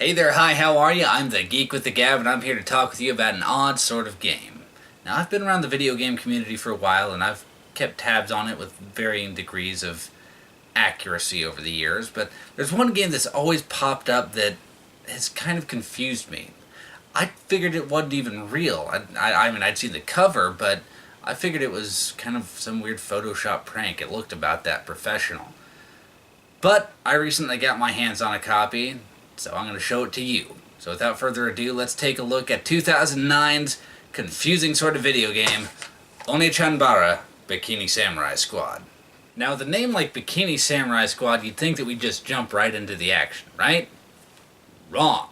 Hey there, hi, how are you? I'm the Geek with the Gab, and I'm here to talk with you about an odd sort of game. Now, I've been around the video game community for a while, and I've kept tabs on it with varying degrees of accuracy over the years, but there's one game that's always popped up that has kind of confused me. I figured it wasn't even real. I mean, I'd seen the cover, but I figured it was kind of some weird Photoshop prank. It looked about that professional. But I recently got my hands on a copy, so I'm going to show it to you. So without further ado, let's take a look at 2009's confusing sort of video game, Onechanbara Bikini Samurai Squad. Now, with a name like Bikini Samurai Squad, you'd think that we'd just jump right into the action, right? Wrong.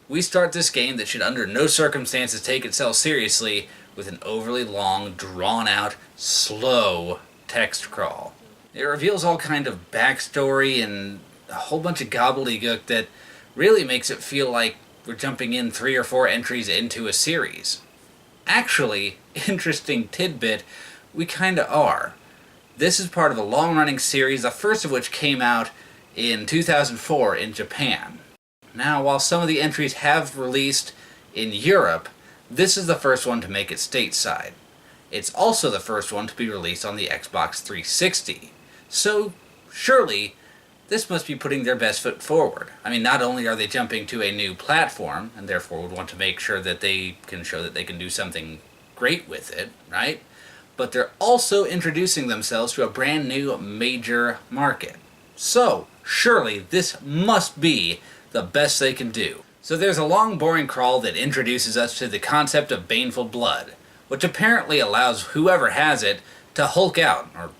We start this game that should under no circumstances take itself seriously with an overly long, drawn-out, slow text crawl. It reveals all kind of backstory and a whole bunch of gobbledygook that really makes it feel like we're jumping in 3 or 4 entries into a series. Actually, interesting tidbit, we kinda are. This is part of a long-running series, the first of which came out in 2004 in Japan. Now, while some of the entries have released in Europe, this is the first one to make it stateside. It's also the first one to be released on the Xbox 360. So, surely, this must be putting their best foot forward. I mean, not only are they jumping to a new platform, and therefore would want to make sure that they can show that they can do something great with it, right? But they're also introducing themselves to a brand new major market. So, surely this must be the best they can do. So there's a long, boring crawl that introduces us to the concept of baneful blood, which apparently allows whoever has it to Hulk out, or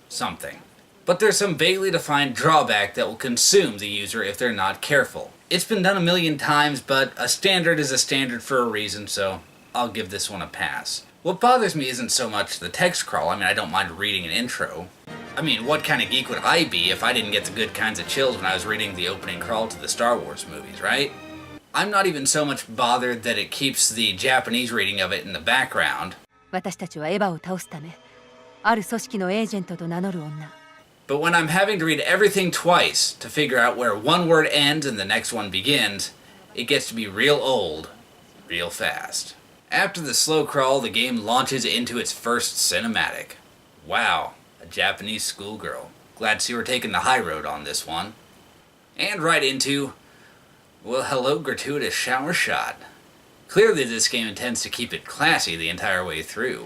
something. But there's some vaguely defined drawback that will consume the user if they're not careful. It's been done a million times, but a standard is a standard for a reason, so I'll give this one a pass. What bothers me isn't so much the text crawl. I mean, I don't mind reading an intro. I mean, what kind of geek would I be if I didn't get the good kinds of chills when I was reading the opening crawl to the Star Wars movies, right? I'm not even so much bothered that it keeps the Japanese reading of it in the background. But when I'm having to read everything twice to figure out where one word ends and the next one begins, it gets to be real old, real fast. After the slow crawl, the game launches into its first cinematic. Wow, a Japanese schoolgirl. Glad to see we're taking the high road on this one. And right into, well, hello, gratuitous shower shot. Clearly this game intends to keep it classy the entire way through.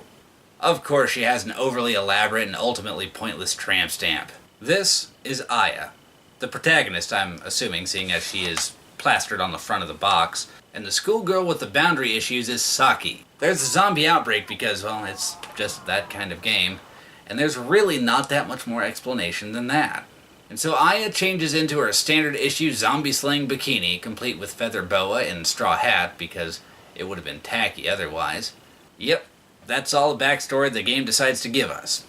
Of course, she has an overly elaborate and ultimately pointless tramp stamp. This is Aya, the protagonist, I'm assuming, seeing as she is plastered on the front of the box, and the schoolgirl with the boundary issues is Saki. There's a zombie outbreak because, well, it's just that kind of game, and there's really not that much more explanation than that. And so Aya changes into her standard issue zombie-slaying bikini, complete with feather boa and straw hat, because it would have been tacky otherwise. Yep. That's all the backstory the game decides to give us.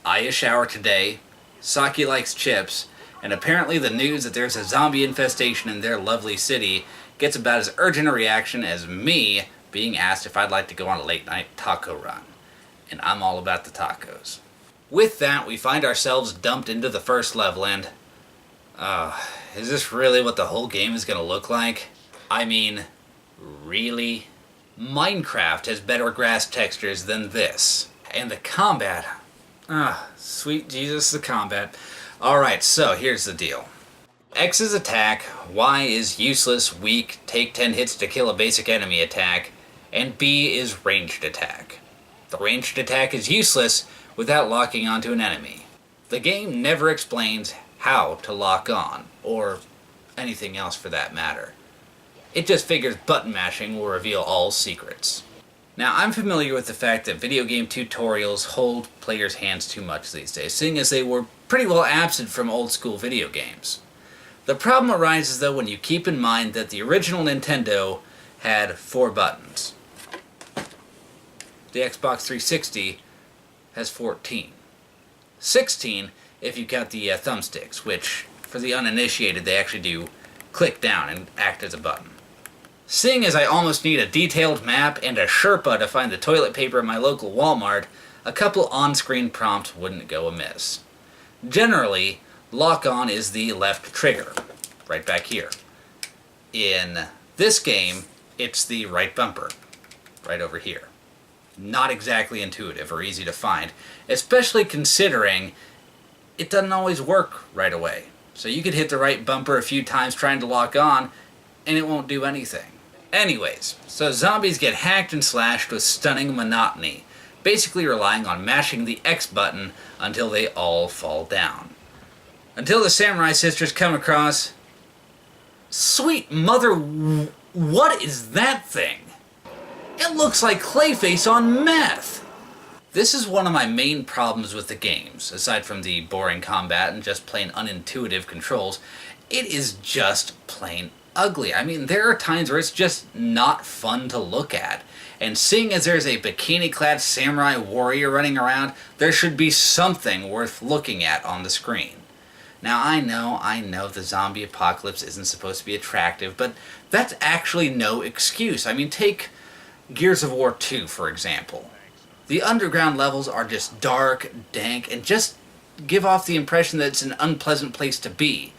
Aya showered today, Saki likes chips, and apparently the news that there's a zombie infestation in their lovely city gets about as urgent a reaction as me being asked if I'd like to go on a late-night taco run. And I'm all about the tacos. With that, we find ourselves dumped into the first level and... is this really what the whole game is going to look like? I mean, really? Minecraft has better grass textures than this. And the combat. Sweet Jesus, the combat. Alright, so here's the deal. X is attack, Y is useless, weak, take 10 hits to kill a basic enemy attack, and B is ranged attack. The ranged attack is useless without locking onto an enemy. The game never explains how to lock on, or anything else for that matter. It just figures button mashing will reveal all secrets. Now, I'm familiar with the fact that video game tutorials hold players' hands too much these days, seeing as they were pretty well absent from old school video games. The problem arises, though, when you keep in mind that the original Nintendo had 4 buttons. The Xbox 360 has 14. 16 if you count the thumbsticks, which, for the uninitiated, they actually do click down and act as a button. Seeing as I almost need a detailed map and a Sherpa to find the toilet paper in my local Walmart, a couple on-screen prompts wouldn't go amiss. Generally, lock-on is the left trigger, right back here. In this game, it's the right bumper, right over here. Not exactly intuitive or easy to find, especially considering it doesn't always work right away. So you could hit the right bumper a few times trying to lock on, and it won't do anything. Anyways, so zombies get hacked and slashed with stunning monotony, basically relying on mashing the X button until they all fall down. Until the samurai sisters come across... Sweet mother, what is that thing? It looks like Clayface on meth! This is one of my main problems with the games, aside from the boring combat and just plain unintuitive controls. It is just plain ugly. I mean, there are times where it's just not fun to look at. And seeing as there's a bikini-clad samurai warrior running around, there should be something worth looking at on the screen. Now, I know the zombie apocalypse isn't supposed to be attractive, but that's actually no excuse. I mean, take Gears of War 2, for example. The underground levels are just dark, dank, and just give off the impression that it's an unpleasant place to be.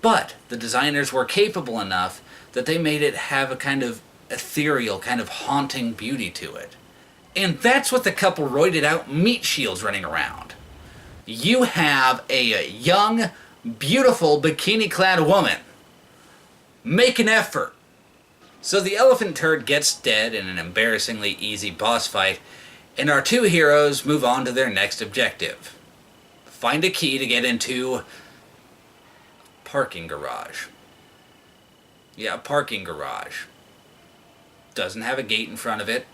But the designers were capable enough that they made it have a kind of ethereal, kind of haunting beauty to it. And that's what the couple roided out meat shields running around. You have a young, beautiful, bikini-clad woman. Make an effort. So the elephant turd gets dead in an embarrassingly easy boss fight, and our two heroes move on to their next objective. Find a key to get into... parking garage. Yeah, a parking garage. Doesn't have a gate in front of it.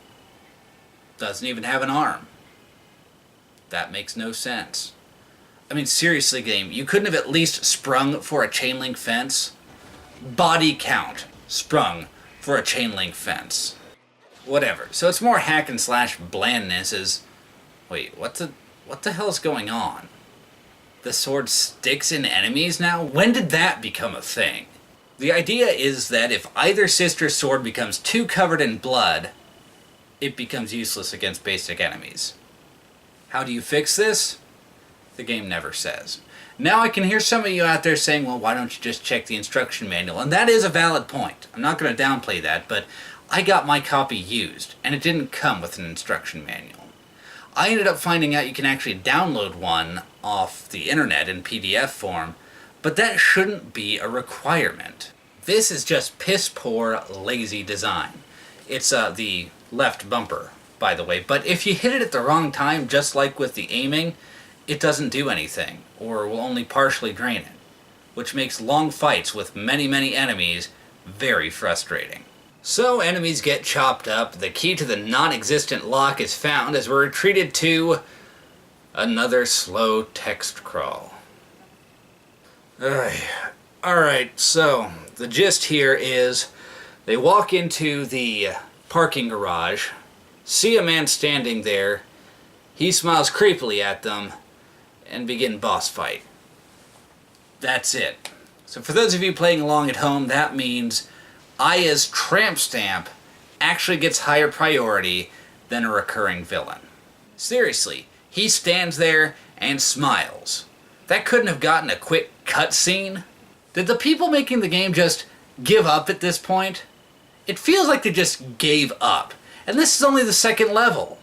Doesn't even have an arm. That makes no sense. I mean, seriously, game, you couldn't have at least sprung for a chain link fence? Body count. Sprung for a chain link fence. Whatever. So it's more hack and slash blandness as... Wait, what the hell's going on? The sword sticks in enemies now? When did that become a thing? The idea is that if either sister's sword becomes too covered in blood, it becomes useless against basic enemies. How do you fix this? The game never says. Now I can hear some of you out there saying, well, why don't you just check the instruction manual? And that is a valid point. I'm not going to downplay that, but I got my copy used, and it didn't come with an instruction manual. I ended up finding out you can actually download one off the internet in PDF form, but that shouldn't be a requirement. This is just piss-poor, lazy design. It's the left bumper, by the way, but if you hit it at the wrong time, just like with the aiming, it doesn't do anything, or will only partially drain it, which makes long fights with many, many enemies very frustrating. So enemies get chopped up, the key to the non-existent lock is found as we're retreated to another slow text crawl. Alright, so the gist here is they walk into the parking garage, see a man standing there, he smiles creepily at them, and begin boss fight. That's it. So for those of you playing along at home, that means Aya's tramp stamp actually gets higher priority than a recurring villain. Seriously, he stands there and smiles. That couldn't have gotten a quick cutscene? Did the people making the game just give up at this point? It feels like they just gave up, and this is only the second level.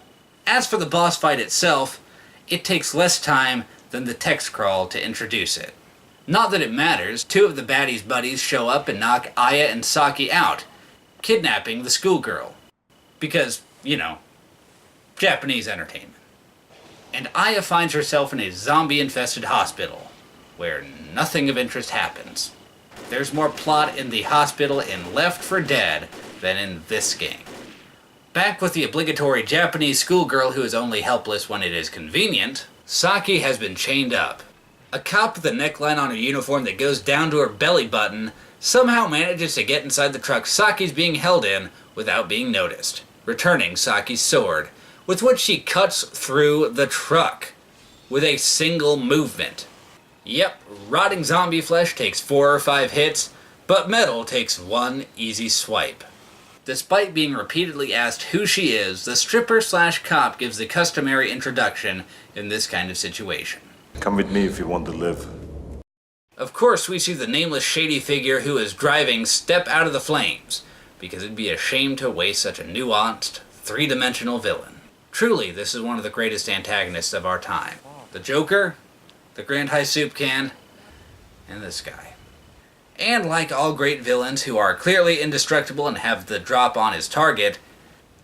As for the boss fight itself, it takes less time than the text crawl to introduce it. Not that it matters, two of the baddies' buddies show up and knock Aya and Saki out, kidnapping the schoolgirl. Because, you know, Japanese entertainment. And Aya finds herself in a zombie-infested hospital, where nothing of interest happens. There's more plot in the hospital in Left 4 Dead than in this game. Back with the obligatory Japanese schoolgirl who is only helpless when it is convenient, Saki has been chained up. A cop with a neckline on her uniform that goes down to her belly button somehow manages to get inside the truck Saki's being held in without being noticed, returning Saki's sword, with which she cuts through the truck with a single movement. Yep, rotting zombie flesh takes 4 or 5 hits, but metal takes 1 easy swipe. Despite being repeatedly asked who she is, the stripper/cop gives the customary introduction in this kind of situation. Come with me if you want to live. Of course, we see the nameless shady figure who is driving step out of the flames, because it'd be a shame to waste such a nuanced, three-dimensional villain. Truly, this is one of the greatest antagonists of our time. The Joker, the Grand High Soup Can, and this guy. And like all great villains who are clearly indestructible and have the drop on his target,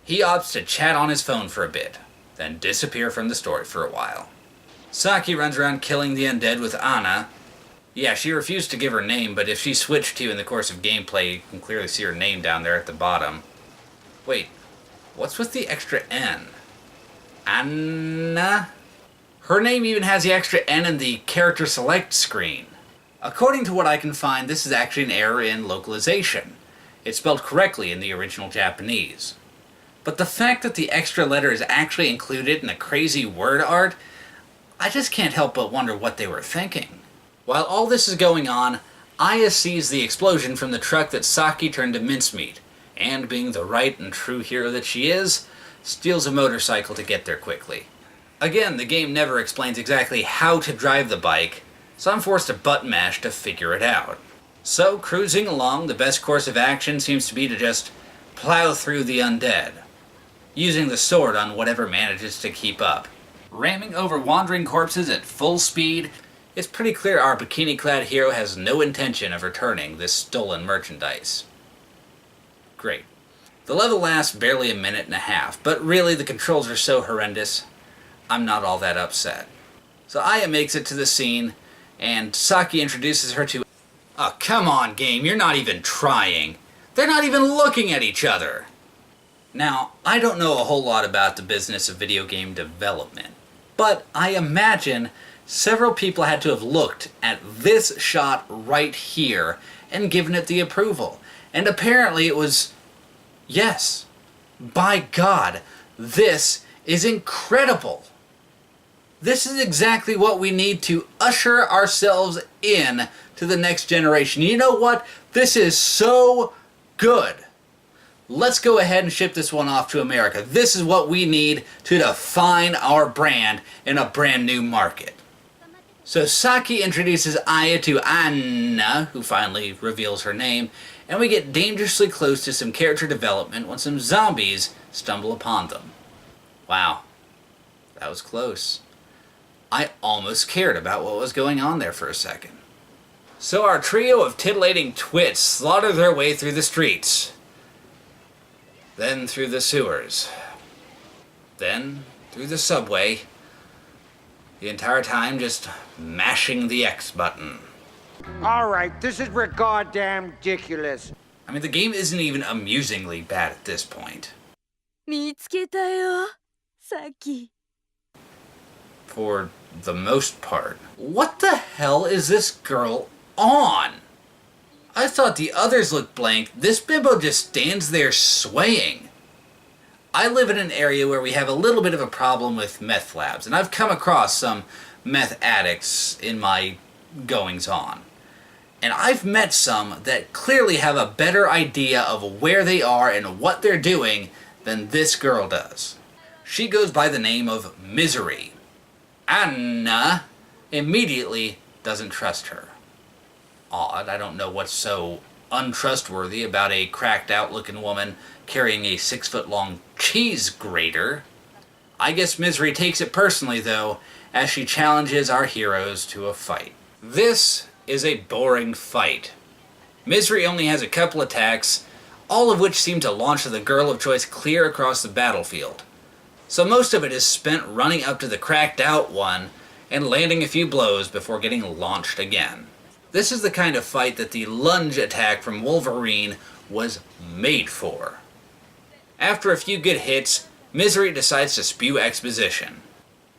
he opts to chat on his phone for a bit, then disappear from the story for a while. Saki runs around killing the undead with Anna. Yeah, she refused to give her name, but if she switched to in the course of gameplay, you can clearly see her name down there at the bottom. Wait, what's with the extra N? Anna? Her name even has the extra N in the character select screen. According to what I can find, this is actually an error in localization. It's spelled correctly in the original Japanese. But the fact that the extra letter is actually included in the crazy word art, I just can't help but wonder what they were thinking. While all this is going on, Aya sees the explosion from the truck that Saki turned to mincemeat, and being the right and true hero that she is, steals a motorcycle to get there quickly. Again, the game never explains exactly how to drive the bike, so I'm forced to button mash to figure it out. So, cruising along, the best course of action seems to be to just plow through the undead, using the sword on whatever manages to keep up. Ramming over wandering corpses at full speed, it's pretty clear our bikini-clad hero has no intention of returning this stolen merchandise. Great. The level lasts barely a minute and a half, but really the controls are so horrendous, I'm not all that upset. So Aya makes it to the scene, and Saki introduces her to... Oh, come on, game, you're not even trying. They're not even looking at each other. Now, I don't know a whole lot about the business of video game development, but I imagine several people had to have looked at this shot right here and given it the approval. And apparently it was, yes, by God, this is incredible. This is exactly what we need to usher ourselves in to the next generation. You know what? This is so good. Let's go ahead and ship this one off to America. This is what we need to define our brand in a brand new market. So Saki introduces Aya to Anna, who finally reveals her name, and we get dangerously close to some character development when some zombies stumble upon them. Wow, that was close. I almost cared about what was going on there for a second. So our trio of titillating twits slaughter their way through the streets, then through the sewers, then through the subway, the entire time just mashing the X button. Alright, this is goddamn ridiculous. I mean, the game isn't even amusingly bad at this point. 見つけたよ、Saki. For the most part. What the hell is this girl on? I thought the others looked blank. This bimbo just stands there swaying. I live in an area where we have a little bit of a problem with meth labs, and I've come across some meth addicts in my goings-on. And I've met some that clearly have a better idea of where they are and what they're doing than this girl does. She goes by the name of Misery. Anna immediately doesn't trust her. Odd, I don't know what's so untrustworthy about a cracked-out looking woman carrying a 6-foot-long cheese grater. I guess Misery takes it personally, though, as she challenges our heroes to a fight. This is a boring fight. Misery only has a couple attacks, all of which seem to launch the girl of choice clear across the battlefield. So most of it is spent running up to the cracked-out one and landing a few blows before getting launched again. This is the kind of fight that the lunge attack from Wolverine was made for. After a few good hits, Misery decides to spew exposition.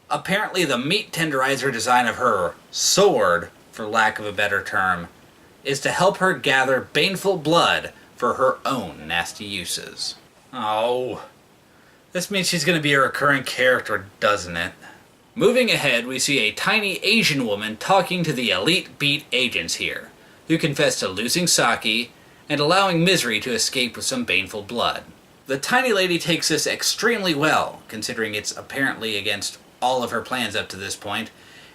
Apparently the meat tenderizer design of her sword, for lack of a better term, is to help her gather baneful blood for her own nasty uses. Oh, this means she's going to be a recurring character, doesn't it? Moving ahead, we see a tiny Asian woman talking to the elite beat agents here, who confess to losing Saki and allowing Misery to escape with some baneful blood. The tiny lady takes this extremely well, considering it's apparently against all of her plans up to this point,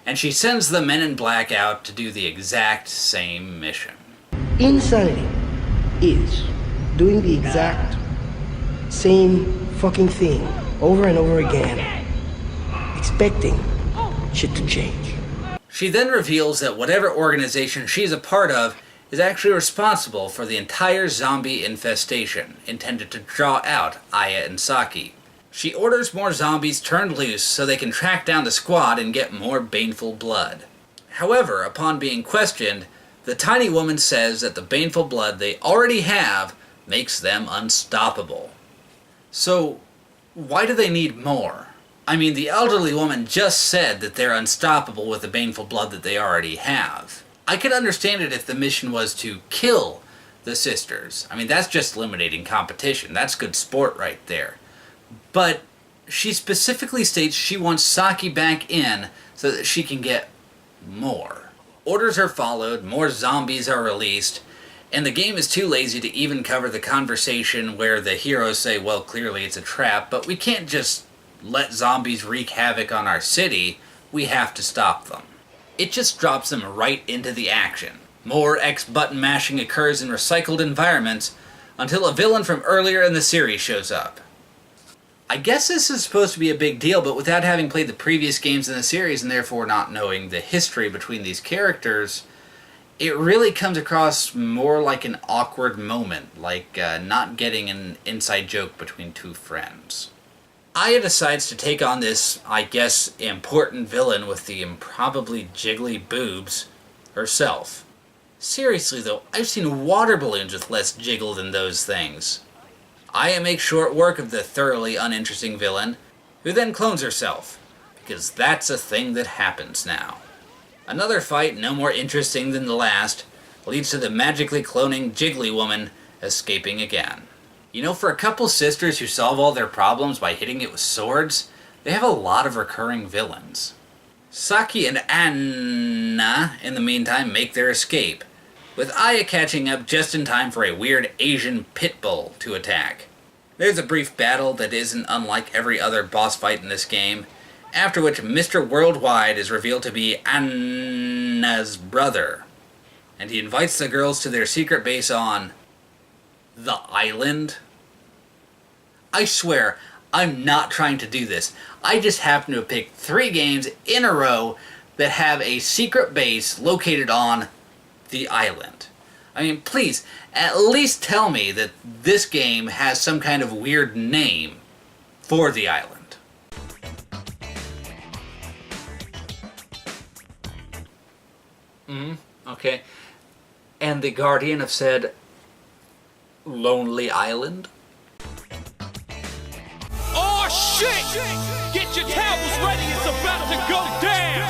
and she sends the men in black out to do the exact same mission. Insanity is doing the exact same fucking thing over and over again, expecting shit to change. She then reveals that whatever organization she's a part of is actually responsible for the entire zombie infestation, intended to draw out Aya and Saki. She orders more zombies turned loose so they can track down the squad and get more baneful blood. However, upon being questioned, the tiny woman says that the baneful blood they already have makes them unstoppable. So, why do they need more? I mean, the elderly woman just said that they're unstoppable with the baneful blood that they already have. I could understand it if the mission was to kill the sisters. I mean, that's just eliminating competition. That's good sport right there. But she specifically states she wants Saki back in so that she can get more. Orders are followed, more zombies are released, and the game is too lazy to even cover the conversation where the heroes say, well, clearly it's a trap, but we can't just let zombies wreak havoc on our city. We have to stop them. It just drops them right into the action. More X button mashing occurs in recycled environments until a villain from earlier in the series shows up. I guess this is supposed to be a big deal, but without having played the previous games in the series and therefore not knowing the history between these characters, it really comes across more like an awkward moment, like not getting an inside joke between two friends. Aya decides to take on this, I guess, important villain with the improbably jiggly boobs herself. Seriously though, I've seen water balloons with less jiggle than those things. Aya makes short work of the thoroughly uninteresting villain, who then clones herself, because that's a thing that happens now. Another fight, no more interesting than the last, leads to the magically cloning jiggly woman escaping again. You know, for a couple sisters who solve all their problems by hitting it with swords, they have a lot of recurring villains. Saki and Anna, in the meantime, make their escape, with Aya catching up just in time for a weird Asian pit bull to attack. There's a brief battle that isn't unlike every other boss fight in this game, after which Mr. Worldwide is revealed to be Anna's brother, and he invites the girls to their secret base on the island. I swear, I'm not trying to do this. I just happen to have picked 3 games in a row that have a secret base located on the island. I mean, please, at least tell me that this game has some kind of weird name for the island. Okay. And the Guardian have said Lonely Island? Oh shit! Get your towels ready, it's about to go down!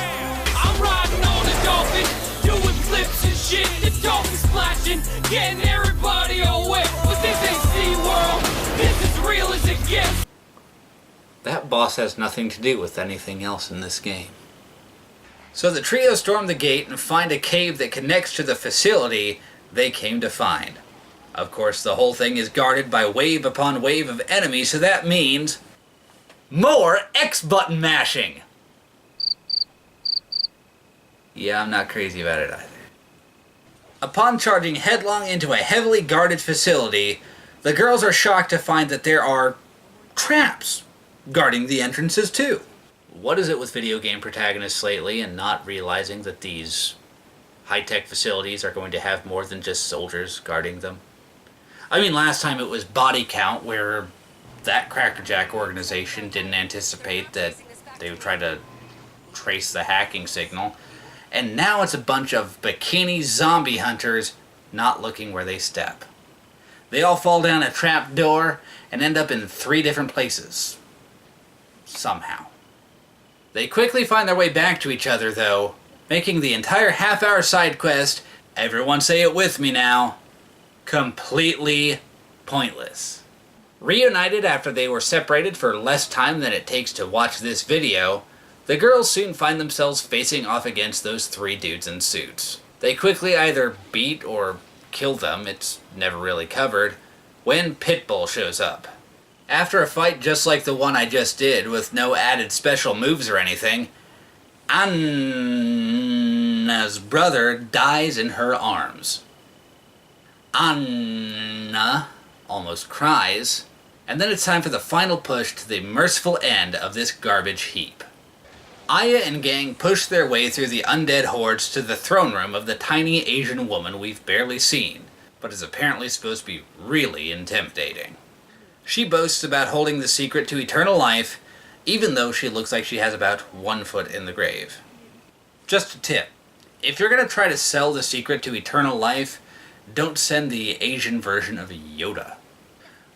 I'm riding on a dolphin, doing flips and shit, the dolphin splashing, getting everybody all wet. But this ain't SeaWorld, this is real as it gets. That boss has nothing to do with anything else in this game. So the trio storm the gate and find a cave that connects to the facility they came to find. Of course, the whole thing is guarded by wave upon wave of enemies, so that means more X button mashing! Yeah, I'm not crazy about it either. Upon charging headlong into a heavily guarded facility, the girls are shocked to find that there are traps guarding the entrances too. What is it with video game protagonists lately and not realizing that these high-tech facilities are going to have more than just soldiers guarding them? I mean, last time it was Body Count, where that Crackerjack organization didn't anticipate that they would try to trace the hacking signal. And now it's a bunch of bikini zombie hunters not looking where they step. They all fall down a trap door and end up in 3 different places. Somehow. They quickly find their way back to each other, though, making the entire half-hour side quest, everyone say it with me now, completely pointless. Reunited after they were separated for less time than it takes to watch this video, the girls soon find themselves facing off against those 3 dudes in suits. They quickly either beat or kill them, it's never really covered, when Pitbull shows up. After a fight just like the one I just did, with no added special moves or anything, Anna's brother dies in her arms. Anna almost cries, and then it's time for the final push to the merciful end of this garbage heap. Aya and gang push their way through the undead hordes to the throne room of the tiny Asian woman we've barely seen, but is apparently supposed to be really intimidating. She boasts about holding the secret to eternal life, even though she looks like she has about 1 foot in the grave. Just a tip. If you're going to try to sell the secret to eternal life, don't send the Asian version of Yoda.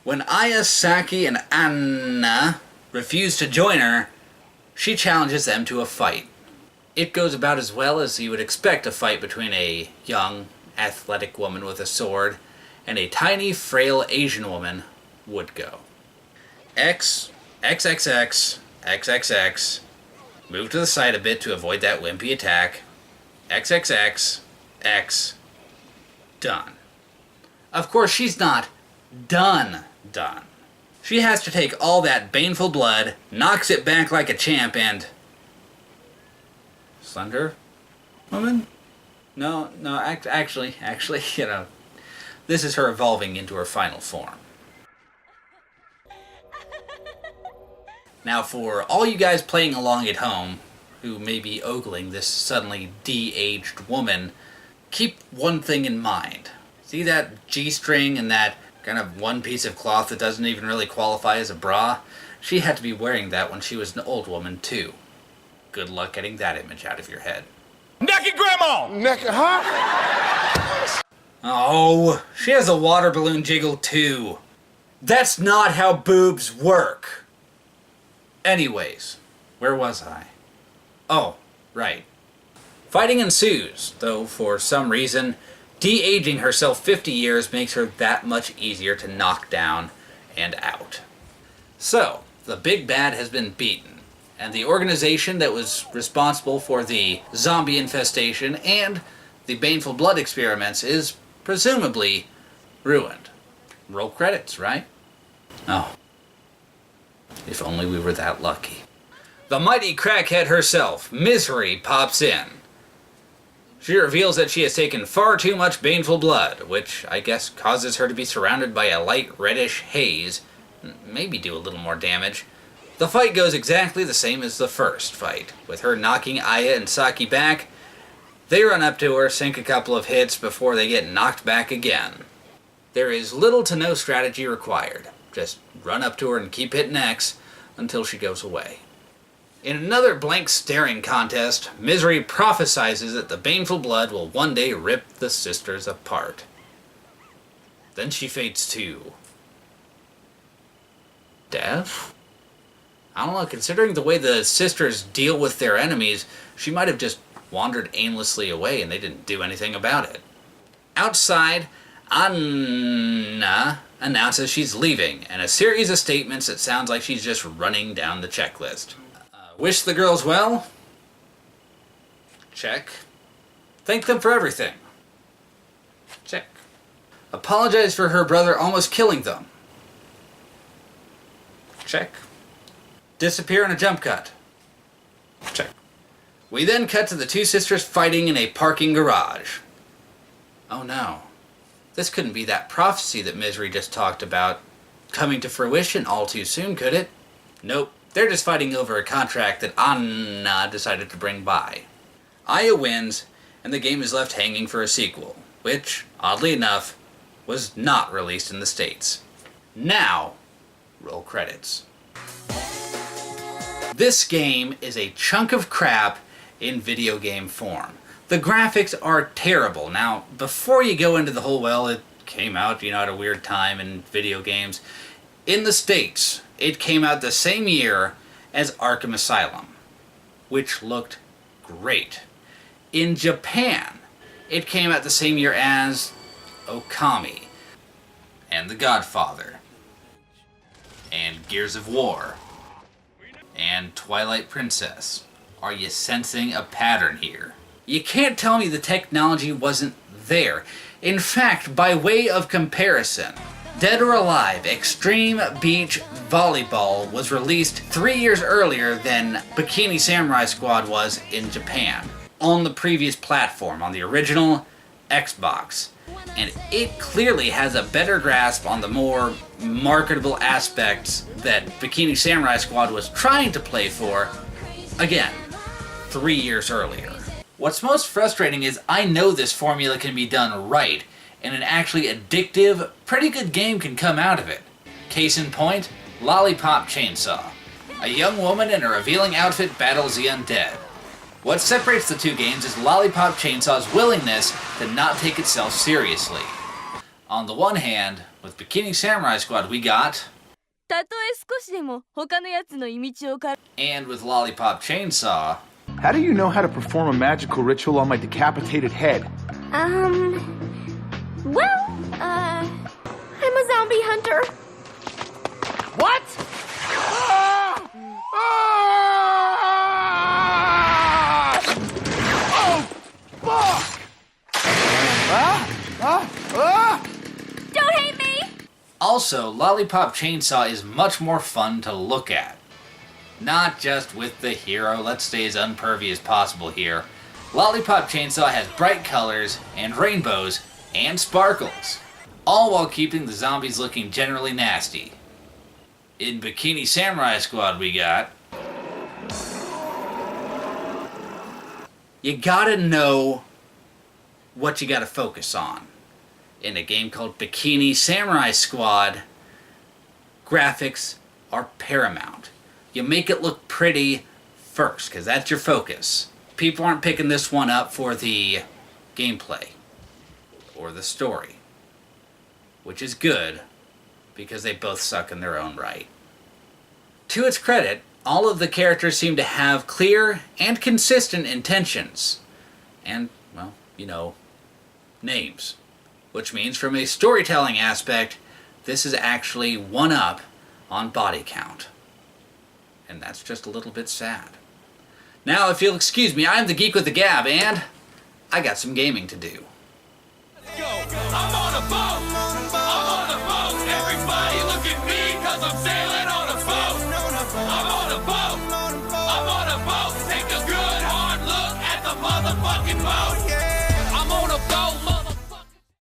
When Aya, Saki, and Anna refuse to join her, she challenges them to a fight. It goes about as well as you would expect a fight between a young, athletic woman with a sword and a tiny, frail Asian woman would go. X, XXX, XXX, move to the side a bit to avoid that wimpy attack. XXX, X, done. Of course, she's not done. She has to take all that baneful blood, knocks it back like a champ, and... Slender woman? No, actually, you know, this is her evolving into her final form. Now, for all you guys playing along at home, who may be ogling this suddenly de-aged woman, keep one thing in mind. See that G-string and that kind of one piece of cloth that doesn't even really qualify as a bra? She had to be wearing that when she was an old woman, too. Good luck getting that image out of your head. Naked grandma! Naked, huh? Oh, she has a water balloon jiggle, too. That's not how boobs work. Anyways, where was I? Oh, right. Fighting ensues, though for some reason, de-aging herself 50 years makes her that much easier to knock down and out. So, the big bad has been beaten, and the organization that was responsible for the zombie infestation and the baneful blood experiments is presumably ruined. Roll credits, right? Oh. If only we were that lucky. The mighty crackhead herself, Misery, pops in. She reveals that she has taken far too much baneful blood, which I guess causes her to be surrounded by a light reddish haze, maybe do a little more damage. The fight goes exactly the same as the first fight, with her knocking Aya and Saki back. They run up to her, sink a couple of hits before they get knocked back again. There is little to no strategy required. Just run up to her and keep hitting X until she goes away. In another blank staring contest, Misery prophesizes that the baneful blood will one day rip the sisters apart. Then she fades to death? I don't know, considering the way the sisters deal with their enemies, she might have just wandered aimlessly away and they didn't do anything about it. Outside, Anna announces she's leaving, and a series of statements that sounds like she's just running down the checklist. Wish the girls well? Check. Thank them for everything? Check. Apologize for her brother almost killing them? Check. Disappear in a jump cut? Check. We then cut to the two sisters fighting in a parking garage. Oh no. This couldn't be that prophecy that Misery just talked about coming to fruition all too soon, could it? Nope. They're just fighting over a contract that Anna decided to bring by. Aya wins, and the game is left hanging for a sequel, which, oddly enough, was not released in the States. Now, roll credits. This game is a chunk of crap in video game form. The graphics are terrible. Now, before you go into the whole, well, it came out, at a weird time in video games, in the States, it came out the same year as Arkham Asylum, which looked great. In Japan, it came out the same year as Okami, and The Godfather, and Gears of War, and Twilight Princess. Are you sensing a pattern here? You can't tell me the technology wasn't there. In fact, by way of comparison, Dead or Alive Extreme Beach Volleyball was released 3 years earlier than Bikini Samurai Squad was in Japan, on the previous platform, on the original Xbox. And it clearly has a better grasp on the more marketable aspects that Bikini Samurai Squad was trying to play for, again, 3 years earlier. What's most frustrating is I know this formula can be done right, and an actually addictive, pretty good game can come out of it. Case in point, Lollipop Chainsaw. A young woman in a revealing outfit battles the undead. What separates the two games is Lollipop Chainsaw's willingness to not take itself seriously. On the one hand, with Bikini Samurai Squad we got... たとえ少しでも他のやつの意味をか And with Lollipop Chainsaw... How do you know how to perform a magical ritual on my decapitated head? Well, I'm a zombie hunter. What? Ah! Ah! Oh, fuck! Don't hate me! Also, Lollipop Chainsaw is much more fun to look at. Not just with the hero, let's stay as unpervy as possible here. Lollipop Chainsaw has bright colors, and rainbows, and sparkles, all while keeping the zombies looking generally nasty. In Bikini Samurai Squad we got... You gotta know what you gotta focus on. In a game called Bikini Samurai Squad, graphics are paramount. You make it look pretty first, because that's your focus. People aren't picking this one up for the gameplay or the story, which is good, because they both suck in their own right. To its credit, all of the characters seem to have clear and consistent intentions. And, well, you know, names. Which means from a storytelling aspect, this is actually one up on body count. And that's just a little bit sad. Now, if you'll excuse me, I'm the Geek with the Gab, and I got some gaming to do.